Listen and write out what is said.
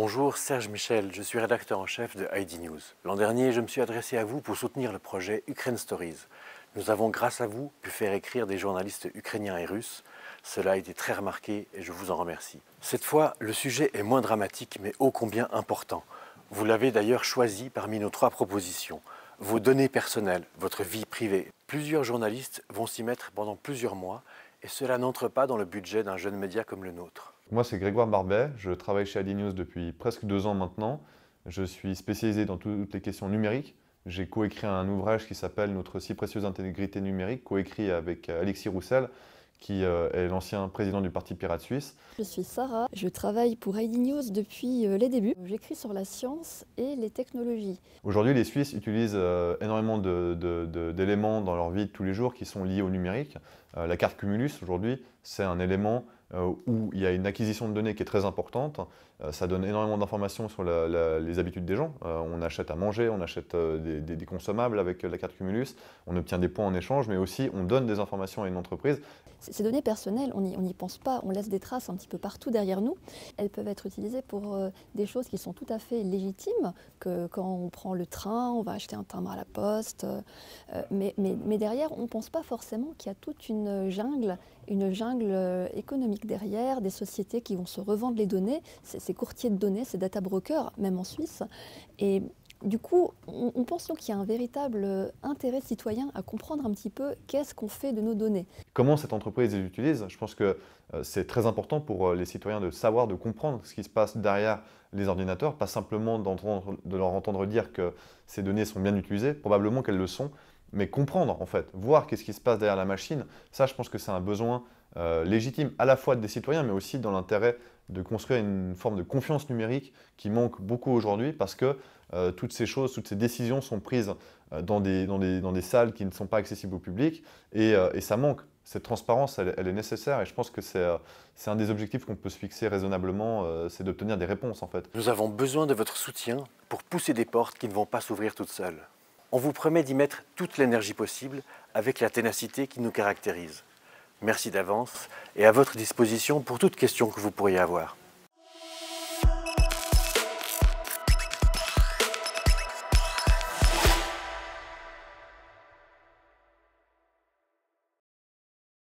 Bonjour, Serge Michel, je suis rédacteur en chef de ID News. L'an dernier, je me suis adressé à vous pour soutenir le projet Ukraine Stories. Nous avons, grâce à vous, pu faire écrire des journalistes ukrainiens et russes. Cela a été très remarqué et je vous en remercie. Cette fois, le sujet est moins dramatique mais ô combien important. Vous l'avez d'ailleurs choisi parmi nos 3 propositions. Vos données personnelles, votre vie privée. Plusieurs journalistes vont s'y mettre pendant plusieurs mois et cela n'entre pas dans le budget d'un jeune média comme le nôtre. Moi, c'est Grégoire Barbet, je travaille chez ID News depuis presque 2 ans maintenant. Je suis spécialisé dans toutes les questions numériques. J'ai coécrit un ouvrage qui s'appelle Notre si précieuse intégrité numérique, coécrit avec Alexis Roussel, qui est l'ancien président du Parti Pirate Suisse. Je suis Sarah, je travaille pour ID News depuis les débuts. J'écris sur la science et les technologies. Aujourd'hui, les Suisses utilisent énormément d'éléments dans leur vie de tous les jours qui sont liés au numérique. La carte Cumulus, aujourd'hui, c'est un élément où il y a une acquisition de données qui est très importante. Ça donne énormément d'informations sur les habitudes des gens. On achète à manger, on achète des consommables avec la carte Cumulus, on obtient des points en échange, mais aussi on donne des informations à une entreprise. Ces données personnelles, on n'y pense pas, on laisse des traces un petit peu partout derrière nous. Elles peuvent être utilisées pour des choses qui sont tout à fait légitimes, que quand on prend le train, on va acheter un timbre à la poste. Mais derrière, on ne pense pas forcément qu'il y a toute une jungle économique derrière, des sociétés qui vont se revendre les données, ces courtiers de données, ces data brokers, même en Suisse. Et du coup, on pense donc qu'il y a un véritable intérêt citoyen à comprendre un petit peu qu'est-ce qu'on fait de nos données. Comment cette entreprise les utilise? Je pense que c'est très important pour les citoyens de savoir, de comprendre ce qui se passe derrière les ordinateurs, pas simplement de leur entendre dire que ces données sont bien utilisées, probablement qu'elles le sont, mais comprendre en fait, voir qu'est-ce qui se passe derrière la machine. Ça, je pense que c'est un besoin légitime à la fois des citoyens, mais aussi dans l'intérêt de construire une forme de confiance numérique qui manque beaucoup aujourd'hui parce que toutes ces choses, toutes ces décisions sont prises dans des salles qui ne sont pas accessibles au public et ça manque. Cette transparence, elle est nécessaire et je pense que c'est un des objectifs qu'on peut se fixer raisonnablement, c'est d'obtenir des réponses en fait. Nous avons besoin de votre soutien pour pousser des portes qui ne vont pas s'ouvrir toutes seules. On vous promet d'y mettre toute l'énergie possible avec la ténacité qui nous caractérise. Merci d'avance et à votre disposition pour toute question que vous pourriez avoir.